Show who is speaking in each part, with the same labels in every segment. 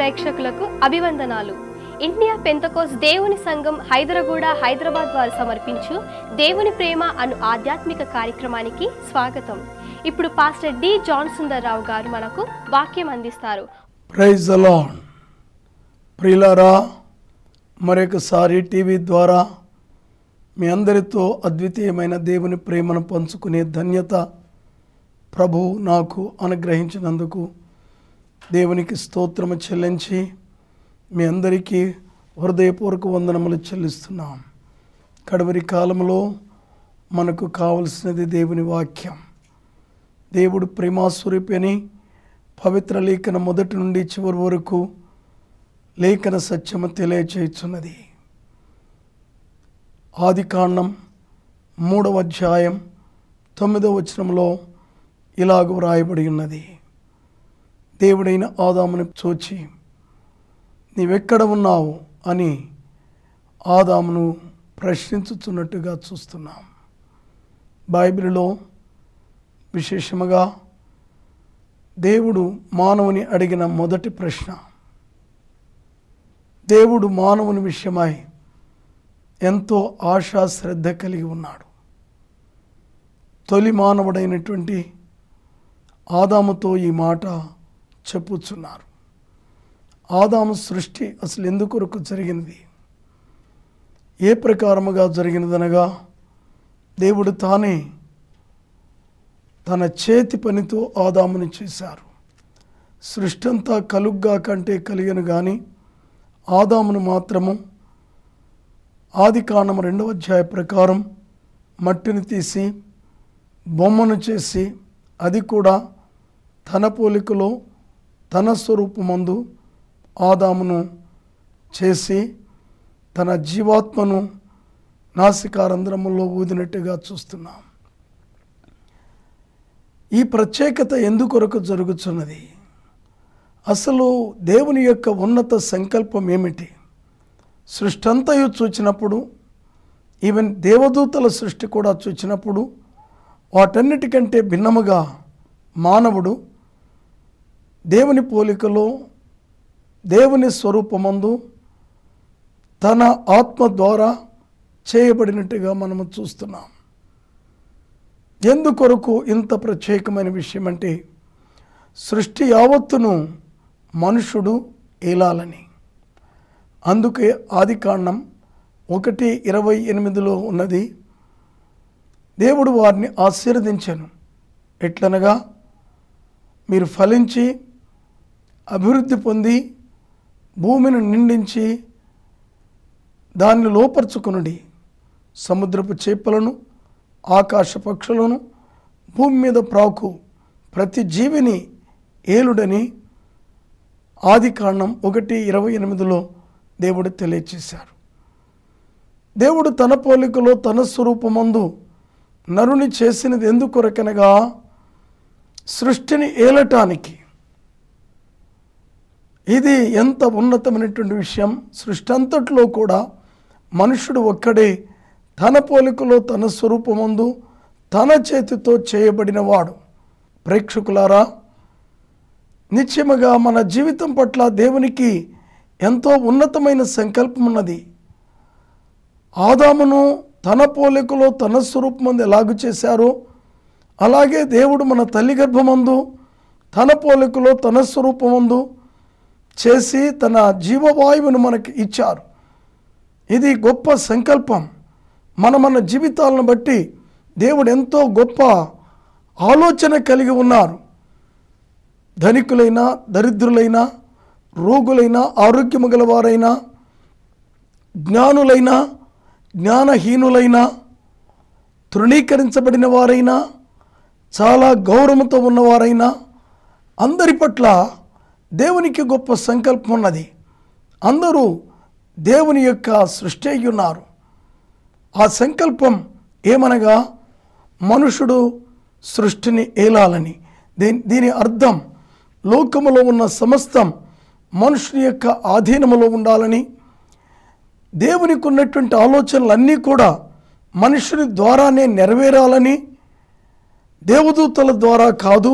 Speaker 1: ప్రేక్షకులకు అభివందనాలు. India Pentecost దేవుని సంఘం హైదరాబాద్ వారు సమర్పించు దేవుని ప్రేమ అను ఆధ్యాత్మిక కార్యక్రమానికి స్వాగతం. ఇప్పుడు pastor D John Sundar Rao గారు మనకు వాక్యం అందిస్తారు.
Speaker 2: Praise the Lord. ప్రియులారా, మరొకసారి టీవీ ద్వారా మీ అందరితో అద్వితీయమైన దేవుని ప్రేమను పంచుకునే ధన్యత ప్రభువు నాకు అనుగ్రహించినందుకు దేవునికి స్తోత్రము చెల్లించి మీ అందరికీ హృదయపూర్వక వందనములు చెల్లిస్తున్నాం. కడవరి కాలంలో మనకు కావలసినది దేవుని వాక్యం. దేవుడు ప్రేమాస్వరూపి అని పవిత్ర లేఖన మొదటి నుండి చివరి వరకు లేఖన సత్యము తెలియచేయుచున్నది. ఆదికాండం 3వ అధ్యాయం 9వ వచనంలో ఇలాగ వ్రాయబడి ఉన్నది. దేవుడైన ఆదామును చూచి నీవెక్కడ ఉన్నావు అని ఆదామును ప్రశ్నించుచున్నట్టుగా చూస్తున్నాం. బైబిల్లో విశేషముగా దేవుడు మానవుని అడిగిన మొదటి ప్రశ్న, దేవుడు మానవుని విషయమై ఎంతో ఆశా శ్రద్ధ కలిగి ఉన్నాడు. తొలి మానవుడైనటువంటి ఆదాముతో ఈ మాట చెప్పుచున్నారు. ఆదాము సృష్టి అసలు ఎందుకొరకు జరిగినది, ఏ ప్రకారముగా జరిగినదనగా దేవుడు తానే తన చేతి పనితో ఆదాముని చేశారు. సృష్టి అంతా కలుగ్గా కంటే కలిగను కానీ ఆదామును మాత్రము ఆదికాండం 2వ అధ్యాయ ప్రకారం మట్టిని తీసి బొమ్మను చేసి అది కూడా తన పోలికలో తన స్వరూపమందు ఆదామును చేసి తన జీవాత్మను నాసికారంధ్రములో ఊదినట్టుగా చూస్తున్నాం. ఈ ప్రత్యేకత ఎందుకొరకు జరుగుతున్నది? అసలు దేవుని యొక్క ఉన్నత సంకల్పం ఏమిటి? సృష్టి అంతయు చూచినప్పుడు, ఈవెన్ దేవదూతల సృష్టి కూడా చూచినప్పుడు వాటన్నిటికంటే భిన్నముగా మానవుడు దేవుని పోలికలో దేవుని స్వరూపమందు తన ఆత్మ ద్వారా చేయబడినట్టుగా మనము చూస్తున్నాం. ఎందుకొరకు ఇంత ప్రత్యేకమైన విషయం అంటే, సృష్టి యావత్తును మనుషుడు ఏలాలని. అందుకే ఆదికాండం 1:28 ఉన్నది, దేవుడు వారిని ఆశీర్వదించెను. ఎట్లనగా మీరు ఫలించి అభివృద్ధి పొంది భూమిని నిండించి దాన్ని లోపరుచుకొనుడి, సముద్రపు చేపలను ఆకాశ పక్షులను భూమి మీద ప్రాకు ప్రతి జీవిని ఏలుడని ఆదికాండం 1:28 దేవుడు తెలియచేశారు. దేవుడు తన పోలికలో తన స్వరూపమందు నరుని చేసినది ఎందుకొరకనగా సృష్టిని ఏలటానికి. ఇది ఎంత ఉన్నతమైనటువంటి విషయం. సృష్టి అంతట్లో కూడా మనుషుడు ఒక్కడే తన పోలికలో తన స్వరూపమందు తన చేతితో చేయబడినవాడు. ప్రేక్షకులారా, నిశ్చయముగా మన జీవితం పట్ల దేవునికి ఎంతో ఉన్నతమైన సంకల్పం ఉన్నది. ఆదామును తన పోలికలో తన స్వరూపమందు ఎలాగూ చేశారో అలాగే దేవుడు మన తల్లి గర్భమందు తన పోలికలో తన స్వరూపమందు చేసి తన జీవవాయువును మనకి ఇచ్చారు. ఇది గొప్ప సంకల్పం. మన జీవితాలను బట్టి దేవుడు ఎంతో గొప్ప ఆలోచన కలిగి ఉన్నారు. ధనికులైనా దరిద్రులైనా, రోగులైనా ఆరోగ్యము గలవారైనా, జ్ఞానులైనా జ్ఞానహీనులైనా, తృణీకరించబడిన వారైనా, చాలా గౌరవంతో ఉన్నవారైనా, అందరి పట్ల దేవునికి గొప్ప సంకల్పం ఉన్నది. అందరూ దేవుని యొక్క సృష్టి అయి ఉన్నారు. ఆ సంకల్పం ఏమనగా మనుషుడు సృష్టిని ఏలాలని. దీని అర్థం లోకములో ఉన్న సమస్తం మనుషుని యొక్క ఆధీనములో ఉండాలని, దేవునికి ఉన్నటువంటి ఆలోచనలన్నీ కూడా మనుషుని ద్వారానే నెరవేరాలని, దేవదూతల ద్వారా కాదు,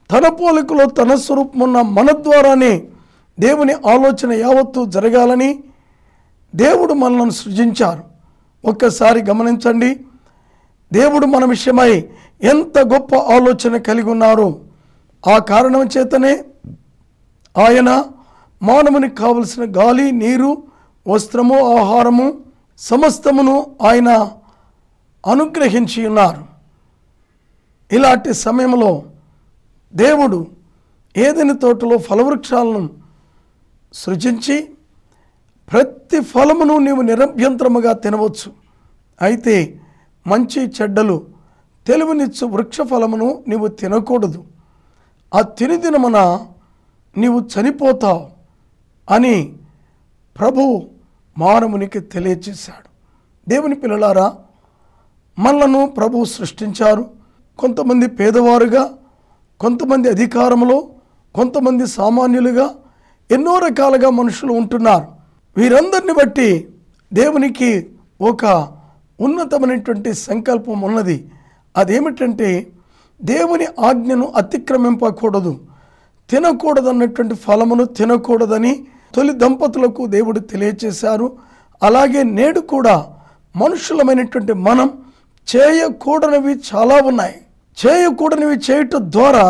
Speaker 2: తన పోలికలో తన స్వరూపమున్న మన ద్వారానే దేవుని ఆలోచన యావత్తు జరగాలని దేవుడు మనల్ని సృజించారు. ఒక్కసారి గమనించండి, దేవుడు మన విషయమై ఎంత గొప్ప ఆలోచన కలిగి ఉన్నారో. ఆ కారణం చేతనే ఆయన మానవునికి కావలసిన గాలి, నీరు, వస్త్రము, ఆహారము సమస్తమును ఆయన అనుగ్రహించి ఉన్నారు. ఇలాంటి సమయంలో దేవుడు ఏదెని తోటలో ఫలవృక్షాలను సృజించి ప్రతి ఫలమును నీవు నిరభ్యంతరముగా తినవచ్చు. అయితే మంచి చెడ్డలు తెలివినిచ్చు వృక్ష ఫలమును నీవు తినకూడదు, ఆ తినదినమున నీవు చనిపోతావు అని ప్రభువు మానవునికి తెలియచేశాడు. దేవుని పిల్లలారా, మనలను ప్రభువు సృష్టించారు. కొంతమంది పేదవారుగా, కొంతమంది అధికారంలో, కొంతమంది సామాన్యులుగా, ఎన్నో రకాలుగా మనుషులు ఉంటున్నారు. వీరందరిని బట్టి దేవునికి ఒక ఉన్నతమైనటువంటి సంకల్పం ఉన్నది. అదేమిటంటే దేవుని ఆజ్ఞను అతిక్రమింపకూడదు, తినకూడదన్నటువంటి ఫలమును తినకూడదని తొలి దంపతులకు దేవుడు తెలియచేశారు. అలాగే నేడు కూడా మనుషులమైనటువంటి మనం చేయకూడనివి చాలా ఉన్నాయి. చేయకూడనివి చేయటం ద్వారా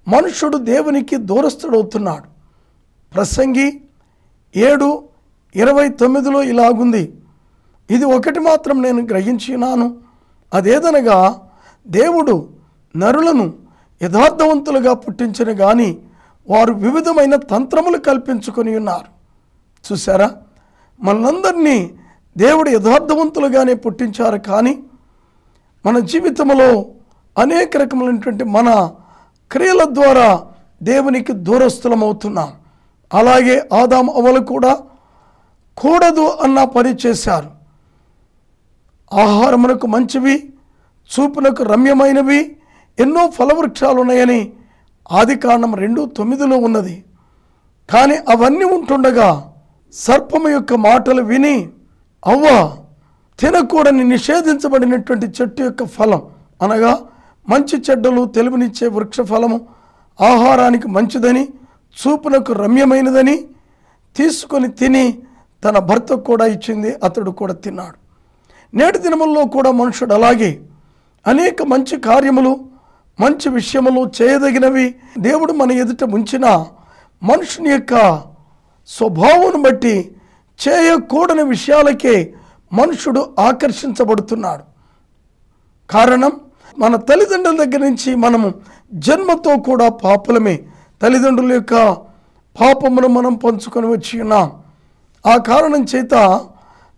Speaker 2: మనుషుడు దేవునికి దూరస్తుడవుతున్నాడు. ప్రసంగి 7:29 ఇలాగుంది, ఇది ఒకటి మాత్రం నేను గ్రహించినాను, అదేదనగా దేవుడు నరులను యథార్థవంతులుగా పుట్టించిన గాని వారు వివిధమైన తంత్రములు కల్పించుకొని ఉన్నారు. చూసారా, మనందరినీ దేవుడు యథార్థవంతులుగానే పుట్టించారు, కానీ మన జీవితంలో అనేక రకములైనటువంటి మన క్రియల ద్వారా దేవునికి దూరస్థులమవుతున్నాం. అలాగే ఆదాము అవ్వలు కూడా కూడదు అన్న పని చేశారు. ఆహారమునకు మంచివి, చూపునకు రమ్యమైనవి ఎన్నో ఫలవృక్షాలు ఉన్నాయని ఆదికాండం 2:9 ఉన్నది. కానీ అవన్నీ ఉంటుండగా సర్పము యొక్క మాటలు విని అవ్వ తినకూడని నిషేధించబడినటువంటి చెట్టు యొక్క ఫలం అనగా మంచి చెడ్డలు తెలివినిచ్చే వృక్ష ఫలము ఆహారానికి మంచిదని, చూపునకు రమ్యమైనదని తీసుకొని తిని తన భర్తకు కూడా ఇచ్చింది, అతడు కూడా తిన్నాడు. నేటి దినముల్లో కూడా మనుషుడు అలాగే అనేక మంచి కార్యములు, మంచి విషయములు చేయదగినవి దేవుడు మన ఎదుట ఉంచిన మనుషుని యొక్క స్వభావం బట్టి చేయకూడని విషయాలకే మనుషుడు ఆకర్షించబడుతున్నాడు. కారణం, మన తల్లిదండ్రుల దగ్గర నుంచి మనము జన్మతో కూడా పాపులమే. తల్లిదండ్రుల యొక్క పాపమును మనం పంచుకొని వచ్చి ఉన్నాం. ఆ కారణం చేత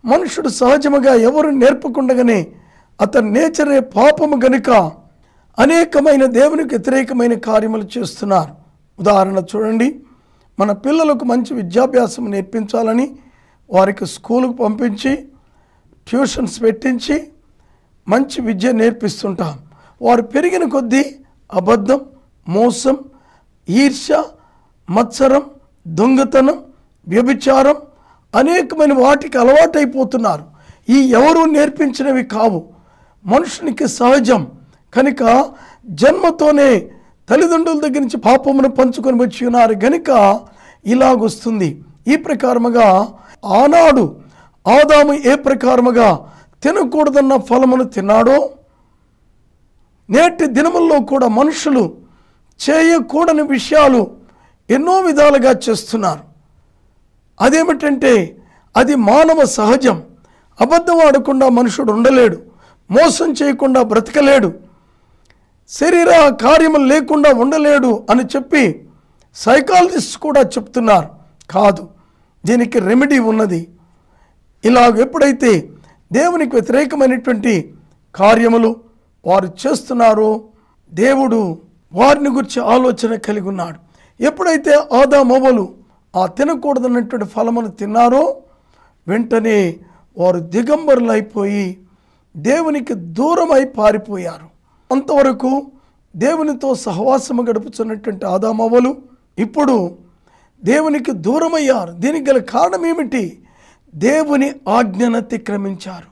Speaker 2: మనుషుడు సహజముగా ఎవరు నేర్పకుండగానే అతని నేచరే పాపము గనుక అనేకమైన దేవునికి వ్యతిరేకమైన కార్యములు చేస్తున్నారు. ఉదాహరణ చూడండి, మన పిల్లలకు మంచి విద్యాభ్యాసం నేర్పించాలని వారికి స్కూలుకు పంపించి ట్యూషన్స్ పెట్టించి మంచి విద్య నేర్పిస్తుంటాం. వారు పెరిగిన కొద్దీ అబద్ధం, మోసం, ఈర్ష్య, మత్సరం, దొంగతనం, వ్యభిచారం అనేకమైన వాటికి అలవాటైపోతున్నారు. ఈ ఎవరు నేర్పించినవి కావు, మనుషునికి సహజం కనుక జన్మతోనే తల్లిదండ్రుల దగ్గర నుంచి పాపమును పంచుకొని వచ్చి ఉన్నారు గనుక ఇలాగొస్తుంది. ఈ ప్రకారముగా ఆనాడు ఆదాము ఏ ప్రకారముగా తినకూడదన్న ఫలమును తిన్నాడో నేటి దినముల్లో కూడా మనుషులు చేయకూడని విషయాలు ఎన్నో విధాలుగా చేస్తున్నారు. అదేమిటంటే అది మానవ సహజం. అబద్ధం ఆడకుండా మనుషుడు ఉండలేడు, మోసం చేయకుండా బ్రతకలేడు, శరీర కార్యములు లేకుండా ఉండలేడు అని చెప్పి సైకాలజిస్ట్ కూడా చెప్తున్నారు. కాదు, దీనికి రెమెడీ ఉన్నది. ఇలాగ ఎప్పుడైతే దేవునికి వ్యతిరేకమైనటువంటి కార్యములు వారు చేస్తున్నారో దేవుడు వారిని గురించి ఆలోచన కలిగి ఉన్నాడు. ఎప్పుడైతే ఆదామవ్వలు ఆ తినకూడదన్నటువంటి ఫలమును తిన్నారో వెంటనే వారు దిగంబరులైపోయి దేవునికి దూరమై పారిపోయారు. అంతవరకు దేవునితో సహవాసము గడుపుతున్నటువంటి ఆదామవ్వలు ఇప్పుడు దేవునికి దూరమయ్యారు. దీనికి గల కారణం ఏమిటి? దేవుని ఆజ్ఞను అతిక్రమించారు.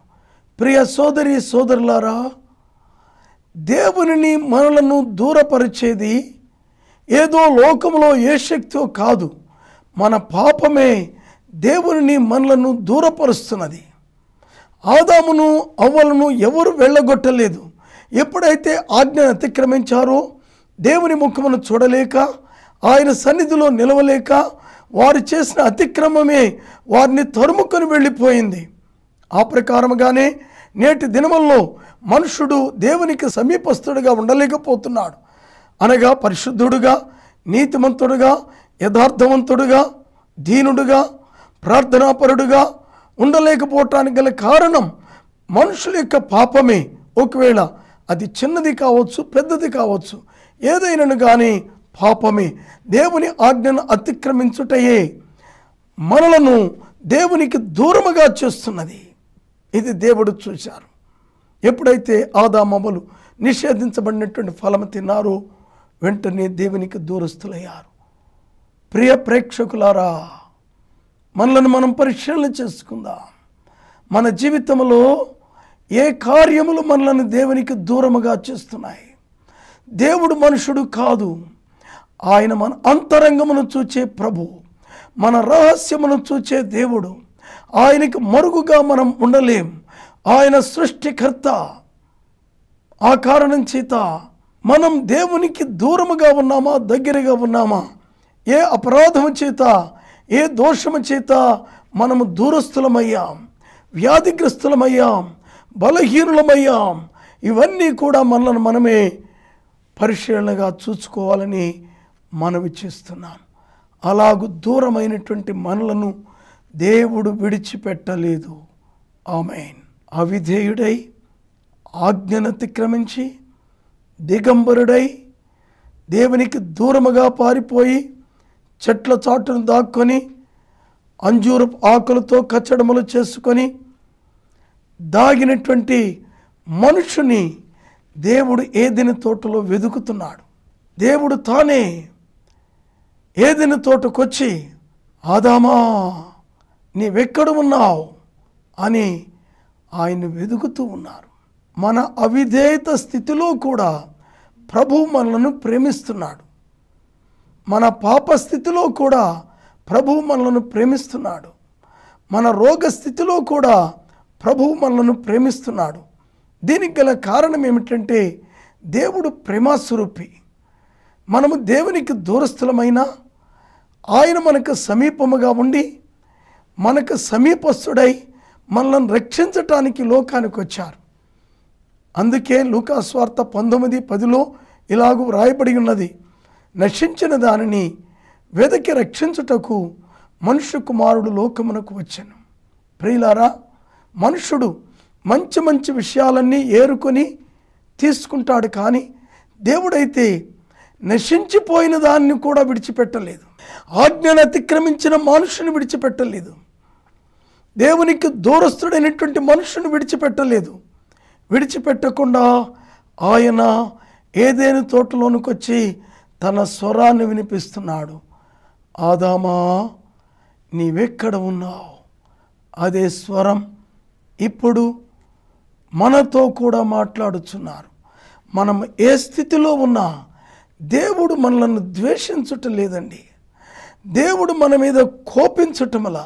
Speaker 2: ప్రియ సోదరి సోదరులారా, దేవునిని మనలను దూరపరిచేది ఏదో లోకంలో ఏ శక్తో కాదు, మన పాపమే దేవుని మనలను దూరపరుస్తున్నది. ఆదామును అవ్వలను ఎవరు వెళ్ళగొట్టలేదు. ఎప్పుడైతే ఆజ్ఞను అతిక్రమించారో దేవుని ముఖమును చూడలేక ఆయన సన్నిధిలో నిలవలేక వారు చేసిన అతిక్రమమే వారిని తరుముకొని వెళ్ళిపోయింది. ఆ ప్రకారముగానే నేటి దినముల్లో మనుషుడు దేవునికి సమీపస్తుడుగా ఉండలేకపోతున్నాడు. అనగా పరిశుద్ధుడుగా, నీతిమంతుడుగా, యథార్థవంతుడుగా, దీనుడుగా, ప్రార్థనాపరుడుగా ఉండలేకపోవటానికి గల కారణం మనుషుల యొక్క పాపమే. ఒకవేళ అది చిన్నది కావచ్చు, పెద్దది కావచ్చు, ఏదైనాను కానీ పాపమే. దేవుని ఆజ్ఞను అతిక్రమించుటయే మనలను దేవునికి దూరముగా చేస్తున్నది. ఇది దేవుడు చూశారు. ఎప్పుడైతే ఆదామవ్వలు నిషేధించబడినటువంటి ఫలము తిన్నారో వెంటనే దేవునికి దూరస్తులయ్యారు. ప్రియ ప్రేక్షకులారా, మనలను మనం పరిశీలన చేసుకుందాం. మన జీవితంలో ఏ కార్యములు మనలను దేవునికి దూరముగా చేస్తున్నాయి? దేవుడు మనుషుడు కాదు. ఆయన మన అంతరంగమును చూచే ప్రభు, మన రహస్యమును చూచే దేవుడు. ఆయనకు మరుగుగా మనం ఉండలేం. ఆయన సృష్టికర్త. ఆ కారణం చేత మనం దేవునికి దూరముగా ఉన్నామా, దగ్గరగా ఉన్నామా? ఏ అపరాధము చేత, ఏ దోషము చేత మనము దూరస్థులమయ్యాం, వ్యాధిగ్రస్తులమయ్యాం, బలహీనులమయ్యాం? ఇవన్నీ కూడా మనల్ని మనమే పరిశీలనగా చూసుకోవాలని మనవి చేస్తున్నాను. అలాగూ దూరమైనటువంటి మనలను దేవుడు విడిచిపెట్టలేదు. ఆమేన్. అవిధేయుడై, ఆజ్ఞను అతిక్రమించి, దిగంబరుడై, దేవునికి దూరముగా పారిపోయి, చెట్ల చాటును దాక్కొని, అంజూరపు ఆకులతో కచ్చడములు చేసుకొని దాగినటువంటి మనుషుని దేవుడు ఏదెను తోటలో వెతుకుతున్నాడు. దేవుడు తానే ఏదెను తోటకొచ్చి, ఆదామా నీవెక్కడ ఉన్నావు అని ఆయన వెతుకుతూ ఉన్నారు. మన అవిధేయత స్థితిలో కూడా ప్రభువు మనలను ప్రేమిస్తున్నాడు. మన పాప స్థితిలో కూడా ప్రభువు మనలను ప్రేమిస్తున్నాడు. మన రోగ స్థితిలో కూడా ప్రభువు మనలను ప్రేమిస్తున్నాడు. దీనికి గల కారణం ఏమిటంటే దేవుడు ప్రేమస్వరూపి. మనము దేవునికి దూరస్థులమైనా ఆయన మనకు సమీపముగా ఉండి, మనకు సమీపస్తుడై మనల్ని రక్షించటానికి లోకానికి వచ్చారు. అందుకే లూకా సువార్త 19:10 ఇలాగూ వ్రాయబడి ఉన్నది, నశించిన దానిని వెదకి రక్షించుటకు మనుష్య కుమారుడు లోకమునకు వచ్చెను. ప్రియులారా, మనుషుడు మంచి మంచి విషయాలన్నీ ఏరుకొని తీసుకుంటాడు, కానీ దేవుడైతే నశించిపోయిన దాన్ని కూడా విడిచిపెట్టలేదు. ఆజ్ఞను అతిక్రమించిన మనుషుని విడిచిపెట్టలేదు. దేవునికి దూరస్తుడైనటువంటి మనుషుని విడిచిపెట్టలేదు. విడిచిపెట్టకుండా ఆయన ఏదైనా తోటలోనికి వచ్చి తన స్వరాన్ని వినిపిస్తున్నాడు. ఆదామా నీవెక్కడ ఉన్నావు? అదే స్వరం ఇప్పుడు మనతో కూడా మాట్లాడుచున్నారు. మనం ఏ స్థితిలో ఉన్నా దేవుడు మనలను ద్వేషించటం లేదండి. దేవుడు మన మీద కోపించటంలా,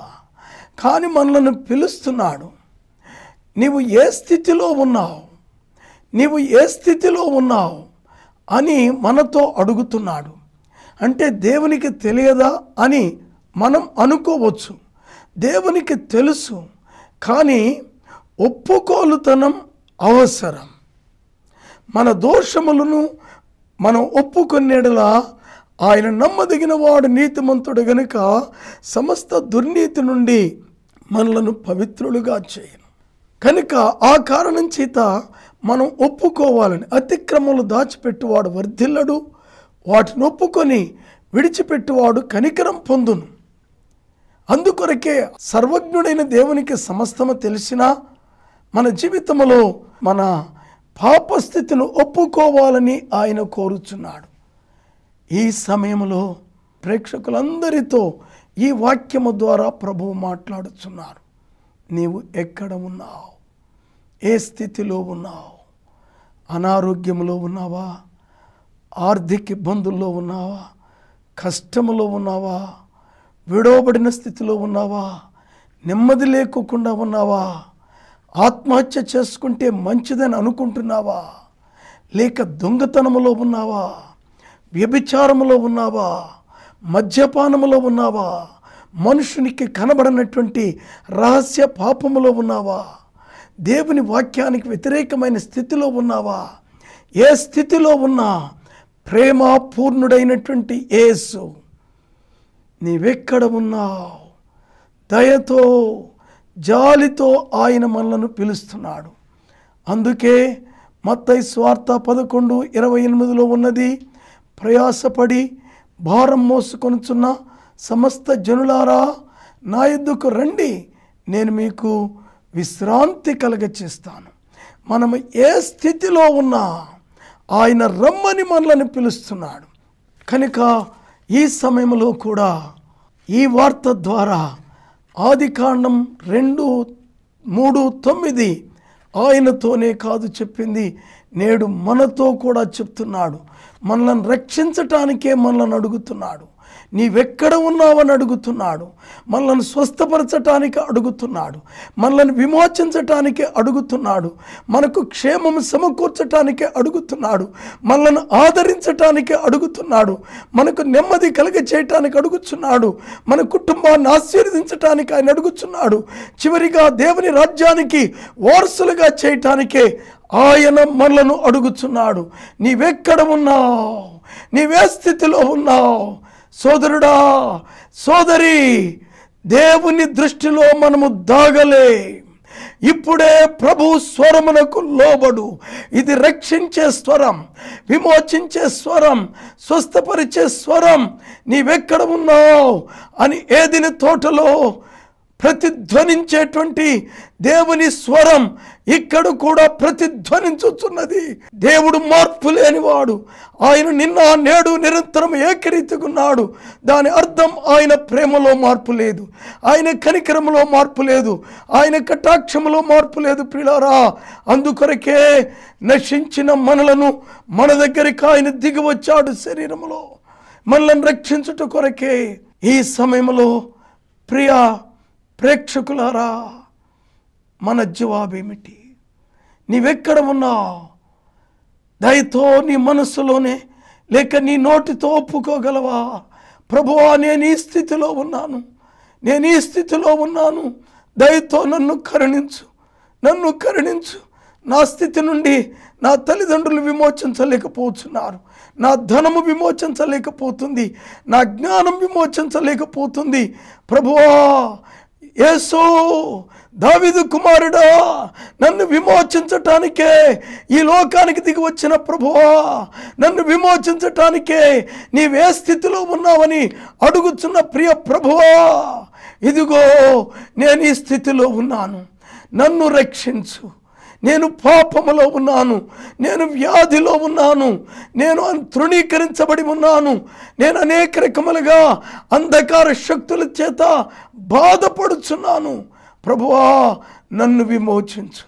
Speaker 2: కానీ మనలను పిలుస్తున్నాడు. నీవు ఏ స్థితిలో ఉన్నావు, నీవు ఏ స్థితిలో ఉన్నావు అని మనతో అడుగుతున్నాడు. అంటే దేవునికి తెలియదా అని మనం అనుకోవచ్చు. దేవునికి తెలుసు, కానీ ఒప్పుకోలుతనం అవసరం. మన దోషములను మనం ఒప్పుకొనేడలా ఆయన నమ్మదగిన వాడు, నీతిమంతుడు గనుక సమస్త దుర్నీతి నుండి మనలను పవిత్రులుగా చేయను. కనుక ఆ కారణం చేత మనం ఒప్పుకోవాలని. అతిక్రమములు దాచిపెట్టువాడు వర్ధిల్లడు, వాటిని ఒప్పుకొని విడిచిపెట్టువాడు కనికరం పొందును. అందుకొరకే సర్వజ్ఞుడైన దేవునికి సమస్తము తెలిసినా మన జీవితంలో మన పాపస్థితిని ఒప్పుకోవాలని ఆయన కోరుచున్నాడు. ఈ సమయంలో ప్రేక్షకులందరితో ఈ వాక్యము ద్వారా ప్రభువు మాట్లాడుచున్నారు. నీవు ఎక్కడ ఉన్నావు? ఏ స్థితిలో ఉన్నావు? అనారోగ్యంలో ఉన్నావా? ఆర్థిక ఇబ్బందుల్లో ఉన్నావా? కష్టములో ఉన్నావా? విడవబడిన స్థితిలో ఉన్నావా? నెమ్మది లేకోకుండా ఉన్నావా? ఆత్మహత్య చేసుకుంటే మంచిదని అనుకుంటున్నావా? లేక దొంగతనములో ఉన్నావా? వ్యభిచారములో ఉన్నావా? మద్యపానములో ఉన్నావా? మనుషునికి కనబడినటువంటి రహస్య పాపములో ఉన్నావా? దేవుని వాక్యానికి వ్యతిరేకమైన స్థితిలో ఉన్నావా? ఏ స్థితిలో ఉన్నా ప్రేమపూర్ణుడైనటువంటి యేసు నీవెక్కడ ఉన్నావు? దయతో జాలితో ఆయన మనలను పిలుస్తున్నాడు. అందుకే మత్తయి సువార్త 11:28 ఉన్నది, ప్రయాసపడి భారం మోసుకొనుచున్న సమస్త జనులారా నా యొద్దకు రండి, నేను మీకు విశ్రాంతి కలగచేస్తాను. మనము ఏ స్థితిలో ఉన్నా ఆయన రమ్మని మనల్ని పిలుస్తున్నాడు. కనుక ఈ సమయంలో కూడా ఈ వార్త ద్వారా ఆదికాండం 2:3-9 ఆయనతోనే కాదు చెప్పింది, నేడు మనతో కూడా చెప్తున్నాడు. మనల్ని రక్షించటానికే మనల్ని అడుగుతున్నాడు. నీవెక్కడ ఉన్నావని అడుగుతున్నాడు. మనల్ని స్వస్థపరచటానికి అడుగుతున్నాడు. మనల్ని విమోచించటానికి అడుగుతున్నాడు. మనకు క్షేమం సమకూర్చటానికి అడుగుతున్నాడు. మనల్ని ఆదరించటానికి అడుగుతున్నాడు. మనకు నెమ్మది కలగ చేయటానికి అడుగుతున్నాడు. మన కుటుంబాన్ని ఆశీర్వదించటానికి ఆయన అడుగుతున్నాడు. చివరిగా దేవుని రాజ్యానికి వారసులుగా చేయటానికే ఆయన మనలను అడుగుతున్నాడు. నీవెక్కడ ఉన్నావు? నీవే స్థితిలో ఉన్నావు? సోదరుడా, సోదరి, దేవుని దృష్టిలో మనము దాగలే. ఇప్పుడే ప్రభు స్వరమునకు లోబడు. ఇది రక్షించే స్వరం, విమోచించే స్వరం, స్వస్థపరిచే స్వరం. నీవెక్కడ ఉన్నావు అని ఏదెను తోటలో ప్రతిధ్వనించేటువంటి దేవుని స్వరం ఇక్కడ కూడా ప్రతిధ్వనించుచున్నది. దేవుడు మార్పు లేనివాడు. ఆయన నిన్న నేడు నిరంతరం ఏకరీతిగున్నాడు. దాని అర్థం ఆయన ప్రేమలో మార్పు లేదు, ఆయన కనికరములో మార్పు లేదు, ఆయన కటాక్షములో మార్పు లేదు. ప్రియులారా, అందుకొరకే నశించిన మనలను మన దగ్గరికి ఆయన దిగి వచ్చాడు శరీరములో, మనల్ని రక్షించుట కొరకే. ఈ సమయంలో ప్రియ ప్రేక్షకులారా, మన జవాబేమిటి? నీవెక్కడ ఉన్నావు? దయతో నీ మనస్సులోనే లేక నీ నోటితో ఒప్పుకోగలవా? ప్రభువా, నేను ఈ స్థితిలో ఉన్నాను, నేను ఈ స్థితిలో ఉన్నాను, దయతో నన్ను కరుణించు, నన్ను కరుణించు. నా స్థితి నుండి నా తల్లిదండ్రులు విమోచించలేకపోతున్నారు, నా ధనము విమోచించలేకపోతుంది, నా జ్ఞానం విమోచించలేకపోతుంది. ప్రభువా, యేసు దావీదు కుమారుడా, నన్ను విమోచించటానికే ఈ లోకానికి దిగి వచ్చిన ప్రభువా, నన్ను విమోచించటానికే నీవే స్థితిలో ఉన్నావని అడుగుచున్న ప్రియ ప్రభువా, ఇదిగో నేను ఈ స్థితిలో ఉన్నాను, నన్ను రక్షించు. నేను పాపములో ఉన్నాను, నేను వ్యాధిలో ఉన్నాను, నేను తృణీకరించబడి ఉన్నాను, నేను అనేక రకములుగా అంధకార శక్తుల చేత బాధపడుచున్నాను. ప్రభువా, నన్ను విమోచించు,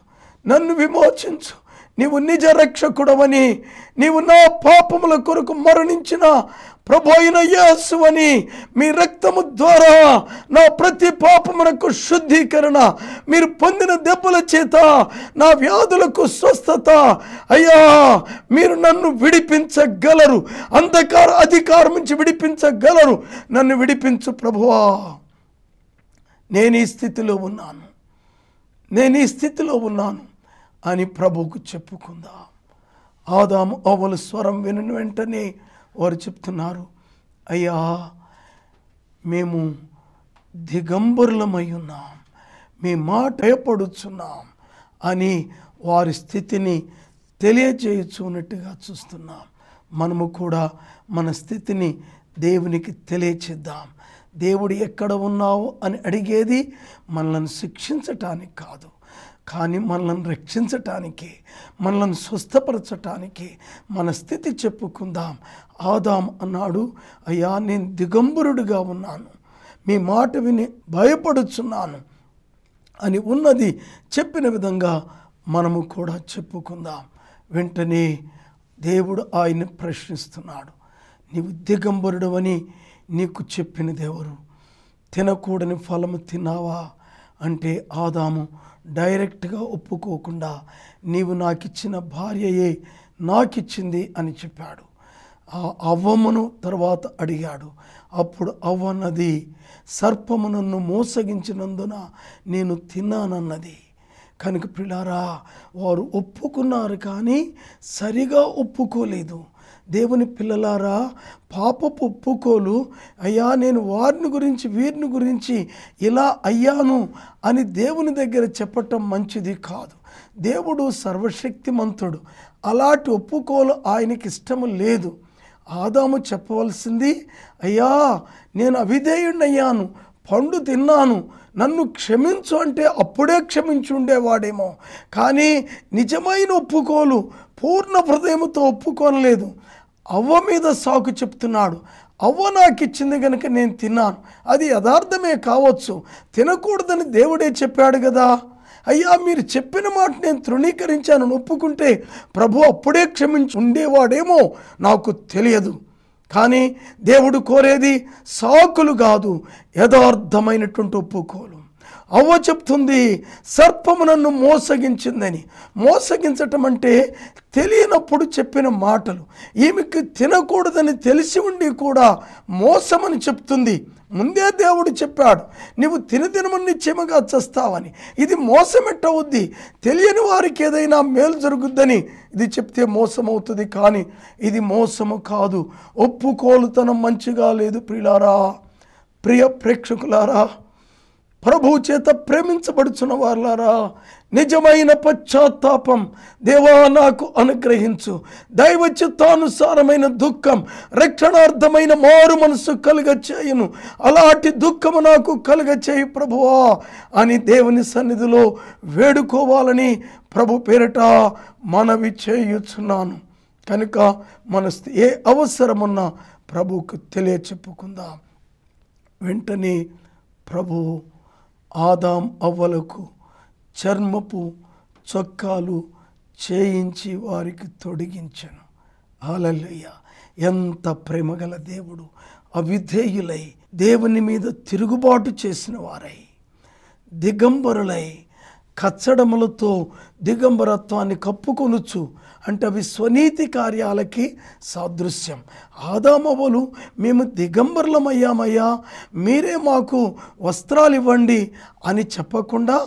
Speaker 2: నన్ను విమోచించు. నీవు నిజ రక్షకుడవని, నీవు నా పాపముల కొరకు మరణించిన ప్రభు అయిన యేసు అని, మీ రక్తము ద్వారా నా ప్రతి పాపమునకు శుద్ధీకరణ, మీరు పొందిన దెబ్బల చేత నా వ్యాధులకు స్వస్థత. అయ్యా, మీరు నన్ను విడిపించగలరు, అంధకార అధికారం నుంచి విడిపించగలరు. నన్ను విడిపించు ప్రభువా, నేను ఈ స్థితిలో ఉన్నాను, నేను ఈ స్థితిలో ఉన్నాను అని ప్రభువుకు చెప్పుకుందాం. ఆదాము అవ్వల స్వరం వినిన వెంటనే వారు చెప్తున్నారు, అయ్యా మేము దిగంబరులమై ఉన్నాం, మీ మాట భయపడుచున్నాం అని వారి స్థితిని తెలియజేయుచున్నట్టుగా చూస్తున్నాం. మనము కూడా మన స్థితిని దేవునికి తెలియచేద్దాం. దేవుడు ఎక్కడ ఉన్నావు అని అడిగేది మనల్ని శిక్షించటానికి కాదు, కానీ మనల్ని రక్షించటానికి, మనల్ని స్వస్థపరచటానికి మన స్థితి చెప్పుకుందాం. ఆదాం అన్నాడు, అయ్యా నేను దిగంబరుడిగా ఉన్నాను, మీ మాట విని భయపడుచున్నాను అని ఉన్నది చెప్పిన విధంగా మనము కూడా చెప్పుకుందాం. వెంటనే దేవుడు ఆయన్ని ప్రశ్నిస్తున్నాడు, నీవు దిగంబరుడు అని నీకు చెప్పిన దేవుడు, తినకూడని ఫలము తిన్నావా అంటే ఆదాము డైరెక్ట్గా ఒప్పుకోకుండా నీవు నాకిచ్చిన భార్యయే నాకిచ్చింది అని చెప్పాడు. ఆ అవ్వమ్మను తర్వాత అడిగాడు. అప్పుడు అవ్వన్నది, సర్పము నన్ను మోసగించినందున నేను తిన్నానన్నది. కనుక ప్రియులారా, వారు ఒప్పుకున్నారు కానీ సరిగా ఒప్పుకోలేదు. దేవుని పిల్లలారా, పాపపు ఒప్పుకోలు, అయ్యా నేను వారిని గురించి వీరిని గురించి ఇలా అయ్యాను అని దేవుని దగ్గర చెప్పటం మంచిది కాదు. దేవుడు సర్వశక్తిమంతుడు. అలాంటి ఒప్పుకోలు ఆయనకి ఇష్టము లేదు. ఆదాము చెప్పవలసింది, అయ్యా నేను అవిధేయుడయ్యాను, పండు తిన్నాను, నన్ను క్షమించు అంటే అప్పుడే క్షమించి ఉండేవాడేమో. కానీ నిజమైన ఒప్పుకోలు, పూర్ణ హృదయంతో ఒప్పుకోనలేదు. అవ్వ మీద సాకు చెప్తున్నాడు. అవ్వ నాకు ఇచ్చింది కనుక నేను తిన్నాను. అది యథార్థమే కావచ్చు, తినకూడదని దేవుడే చెప్పాడు కదా. అయ్యా మీరు చెప్పిన మాట నేను తృణీకరించాను ఒప్పుకుంటే ప్రభు అప్పుడే క్షమించి ఉండేవాడేమో, నాకు తెలియదు. కానీ దేవుడు కోరేది సాకులు కాదు, యథార్థమైనటువంటి ఒప్పుకోలు. అవ్వ చెప్తుంది, సర్పము నన్ను మోసగించిందని. మోసగించటం అంటే తెలియనప్పుడు చెప్పిన మాటలు. ఈమెకు తినకూడదని తెలిసి ఉండి కూడా మోసమని చెప్తుంది. ముందే దేవుడు చెప్పాడు, నీవు తినమని నిశ్చయముగా చస్తావని. ఇది మోసమెట్టవుద్ది. తెలియని వారికి ఏదైనా మేలు జరుగుద్దని ఇది చెప్తే మోసమవుతుంది. కానీ ఇది మోసము కాదు. ఒప్పుకోలుతనం మంచిగా లేదు. ప్రియులారా, ప్రియ ప్రేక్షకులారా, ప్రభువు చేత ప్రేమించబడుచున్న వారులారా, నిజమైన పశ్చాత్తాపం దేవా నాకు అనుగ్రహించు. దైవ చిత్తానుసారమైన దుఃఖం, రక్షణార్థమైన మారు మనసు కలుగచేయును. అలాంటి దుఃఖము నాకు కలుగచేయి ప్రభువా అని దేవుని సన్నిధిలో వేడుకోవాలని ప్రభు పేరట మనవి చేయుచున్నాను. కనుక మన ఏ అవసరమున్నా ప్రభువుకు తెలియచెప్పుకుందాం. వెంటనే ప్రభు ఆదాం అవ్వలకు చర్మపు చొక్కాలు చేయించి వారికి తొడిగించెను. హల్లెలూయా! ఎంత ప్రేమగల దేవుడు! అవిధేయులై దేవుని మీద తిరుగుబాటు చేసిన వారై, దిగంబరులై కచ్చడములతో దిగంబరత్వాన్ని కప్పుకొనుచు, అంటే అవి స్వనీతి కార్యాలకి సాదృశ్యం. ఆదామవ్వలు మేము దిగంబరులమయ్యామయ్యా, మీరే మాకు వస్త్రాలు ఇవ్వండి అని చెప్పకుండా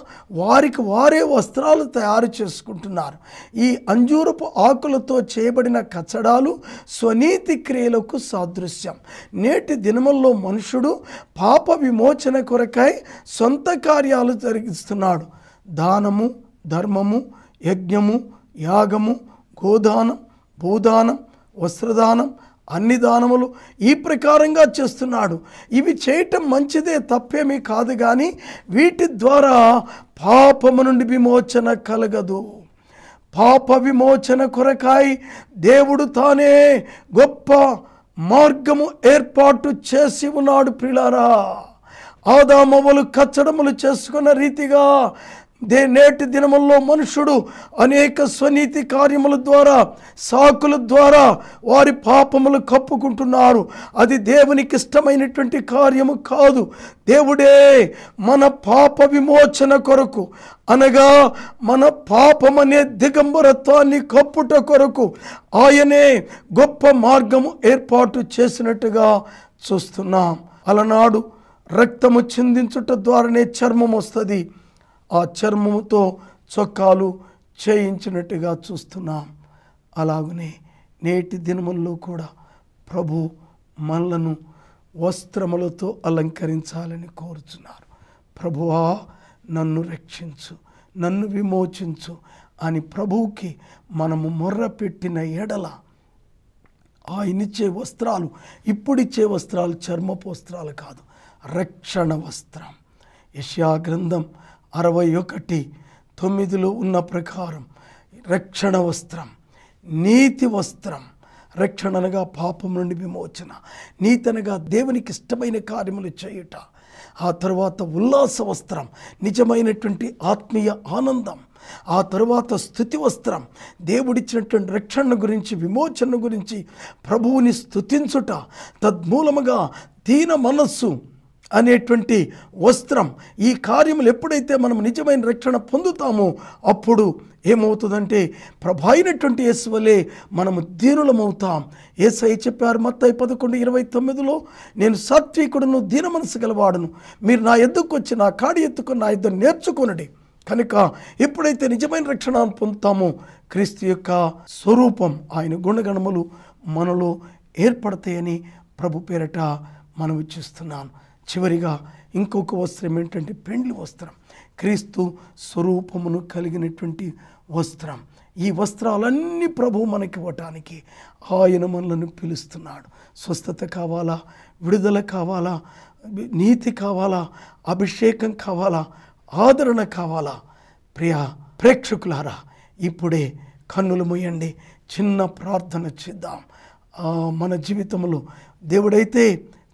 Speaker 2: వారికి వారే వస్త్రాలు తయారు చేసుకుంటున్నారు. ఈ అంజూరపు ఆకులతో చేయబడిన కచ్చడాలు స్వనీతి క్రియలకు సాదృశ్యం. నేటి దినముల్లో మనుషుడు పాప విమోచన కొరకై సొంత కార్యాలు జరిగిస్తున్నాడు. దానము, ధర్మము, యజ్ఞము, యాగము, గోదానం, భూదానం, వస్త్రదానం, అన్ని దానములు ఈ ప్రకారంగా చేస్తున్నాడు. ఇవి చేయటం మంచిదే, తప్పేమీ కాదు. కానీ వీటి ద్వారా పాపము నుండి విమోచన కలగదు. పాప విమోచన కొరకాయి దేవుడు తానే గొప్ప మార్గము ఏర్పాటు చేసి ఉన్నాడు. ప్రియులారా, ఆదామవ్వలు కచ్చడములు చేసుకున్న రీతిగా నేటి దినముల్లో మనుషుడు అనేక స్వనీతి కార్యముల ద్వారా, సాకుల ద్వారా వారి పాపములు కప్పుకుంటున్నారు. అది దేవునికి ఇష్టమైనటువంటి కార్యము కాదు. దేవుడే మన పాప విమోచన కొరకు, అనగా మన పాపమనే దిగంబరత్వాన్ని కప్పుట కొరకు ఆయనే గొప్ప మార్గము ఏర్పాటు చేసినట్టుగా చూస్తున్నాం. అలనాడు రక్తము చిందించుట ద్వారానే చర్మం వస్తుంది. ఆ చర్మముతో చొక్కాలు చేయించినట్టుగా చూస్తున్నాం. అలాగనే నేటి దినముల్లో కూడా ప్రభు మనలను వస్త్రములతో అలంకరించాలని కోరుచున్నారు. ప్రభువా నన్ను రక్షించు, నన్ను విమోచించు అని ప్రభువుకి మనము మొర్ర పెట్టిన ఎడల ఆయనిచ్చే వస్త్రాలు, ఇప్పుడిచ్చే వస్త్రాలు చర్మపు వస్త్రాలు కాదు, రక్షణ వస్త్రం. యెషయా గ్రంథం 61:9 ఉన్న ప్రకారం రక్షణ వస్త్రం, నీతి వస్త్రం. రక్షణ అనగా పాపం నుండి విమోచన, నీతి అనగా దేవునికి ఇష్టమైన కార్యములు చేయుట. ఆ తర్వాత ఉల్లాస వస్త్రం, నిజమైనటువంటి ఆత్మీయ ఆనందం. ఆ తర్వాత స్తుతి వస్త్రం, దేవుడిచ్చినటువంటి రక్షణ గురించి, విమోచన గురించి ప్రభువుని స్తుతించుట. తద్మూలముగా దీన మనస్సు, అనేటువంటి వస్త్రం. ఈ కార్యములు ఎప్పుడైతే మనం నిజమైన రక్షణ పొందుతామో అప్పుడు ఏమవుతుందంటే ప్రభు అయినటువంటి యేసు వలె మనము దీనులమవుతాం. యేసయ్య చెప్పారు మత్తయి 11:29, నేను సాత్వికుడును దీన మనసు గలవాడును, మీరు నా ఎద్దుకు వచ్చి నా కాడి ఎత్తుకొని నా ఇద్దరు నేర్చుకొనుడి. కనుక ఎప్పుడైతే నిజమైన రక్షణ పొందుతామో క్రీస్తు యొక్క స్వరూపం, ఆయన గుణగణములు మనలో ఏర్పడతాయని ప్రభు పేరట మనం ఇచ్చిస్తున్నాను. చివరిగా ఇంకొక వస్త్రం ఏంటంటే పెండ్లి వస్త్రం, క్రీస్తు స్వరూపమును కలిగినటువంటి వస్త్రం. ఈ వస్త్రాలన్నీ ప్రభు మనకి ఇవ్వటానికి ఆయన మనలను పిలుస్తున్నాడు. స్వస్థత కావాలా, విడుదల కావాలా, నీతి కావాలా, అభిషేకం కావాలా, ఆదరణ కావాలా? ప్రియ ప్రేక్షకులారా, ఇప్పుడే కన్నులు మూయండి, చిన్న ప్రార్థన చేద్దాం. మన జీవితంలో దేవుడైతే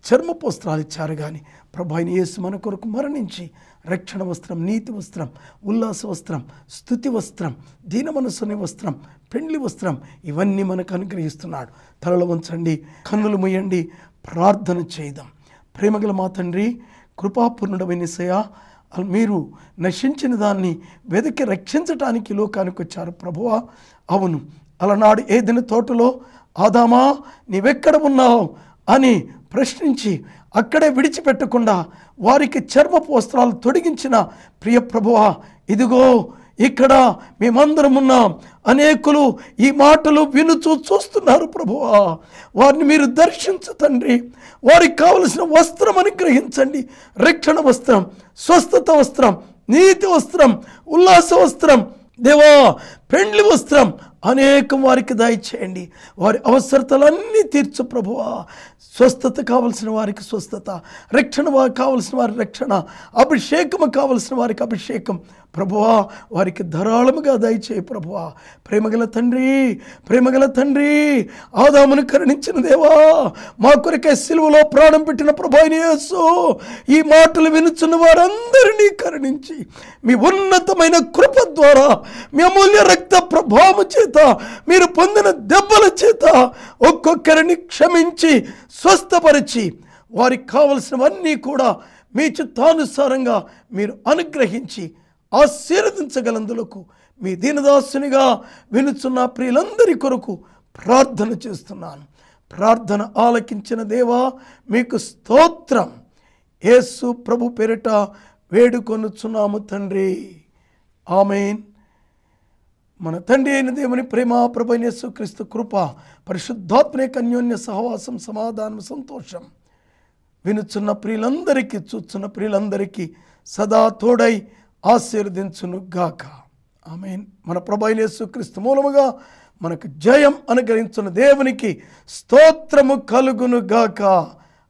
Speaker 2: చర్మపు వస్త్రాలు ఇచ్చారు, కానీ ప్రభు అయిన యేసు మన కొరకు మరణించి రక్షణ వస్త్రం, నీతి వస్త్రం, ఉల్లాస వస్త్రం, స్తుతి వస్త్రం, దీన మనసుని వస్త్రం, పెండ్లి వస్త్రం ఇవన్నీ మనకు అనుగ్రహిస్తున్నాడు. తలలు వంచండి, కన్నులు మూయండి, ప్రార్థన చేద్దాం. ప్రేమగల మా తండ్రి, కృపాపూర్ణుడైన యేసయ్యా, మీరు నశించిన దాన్ని వెతికి రక్షించటానికి లోకానికి వచ్చారు ప్రభువా. అవును, అలనాడు ఏదెను తోటలో ఆదామా నీవెక్కడ ఉన్నావు అని ప్రశ్నించి అక్కడే విడిచిపెట్టకుండా వారికి చర్మపు వస్త్రాలు తొడిగించిన ప్రియ ప్రభువా, ఇదిగో ఇక్కడ మేమందరం ఉన్నాం. అనేకులు ఈ మాటలు వినుచూ చూస్తున్నారు ప్రభువా. వారిని మీరు దర్శించు తండ్రి. వారికి కావలసిన వస్త్రం అనుగ్రహించండి. రక్షణ వస్త్రం, స్వస్థత వస్త్రం, నీతి వస్త్రం, ఉల్లాస వస్త్రం, దేవా పెండ్లి వస్త్రం అనేకం వారికి దయచేయండి. వారి అవసరతలన్నీ తీర్చు ప్రభువా. స్వస్థత కావలసిన వారికి స్వస్థత, రక్షణ కావలసిన వారి రక్షణ, అభిషేకము కావలసిన వారికి అభిషేకం ప్రభువా వారికి ధారాళముగా దయచేయి ప్రభువా. ప్రేమగల తండ్రి, ప్రేమగల తండ్రి, ఆదామును కరుణించిన దేవా, మా కొరకే సిలువలో ప్రాణం పెట్టిన ప్రభు అయిన యేసు, ఈ మాటలు వినుచున్న వారందరినీ కరుణించి మీ ఉన్నతమైన కృప ద్వారా, మీ అమూల్య రక్త ప్రభావము చేత, మీరు పొందిన దెబ్బల చేత ఒక్కొక్కరిని క్షమించి స్వస్థపరిచి వారికి కావలసినవన్నీ కూడా మీ చిత్తానుసారంగా మీరు అనుగ్రహించి ఆశీర్వదించగలందులకు మీ దీనదాసునిగా వినుచున్న ప్రియులందరి కొరకు ప్రార్థన చేస్తున్నాను. ప్రార్థన ఆలకించిన దేవా మీకు స్తోత్రం. యేసు ప్రభు పేరిట వేడుకొనుచున్నాము తండ్రి, ఆమేన్. మన తండ్రి అయిన దేవుని ప్రేమ, ప్రభు అయిన యేసుక్రీస్తు కృప, పరిశుద్ధాత్మ యొక్క అన్యోన్య సహవాసం, సమాధానం, సంతోషం వినుచున్న ప్రియులందరికీ, చూచున్న ప్రియులందరికీ సదా తోడై ఆశీర్వదించును గాక. ఆమేన్. మన ప్రభు అయిన యేసుక్రీస్తు మూలముగా మనకు జయం అనుగ్రహించున్న దేవునికి స్తోత్రము కలుగును గాక.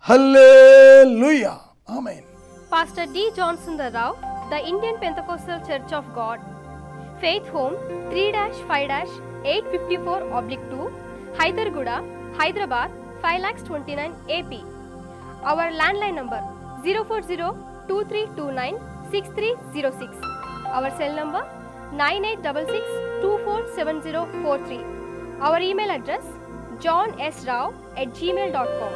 Speaker 2: హల్లెలూయా. ఆమేన్.
Speaker 1: Pastor D. Johnson Rao, the Indian Pentecostal Church of God, Faith Home 3-5-854/2, Hyderguda, Hyderabad 5,29,000 AP. Our landline number 040-2329-6306. Our cell number 9866247043. Our email address johnsrao@gmail.com.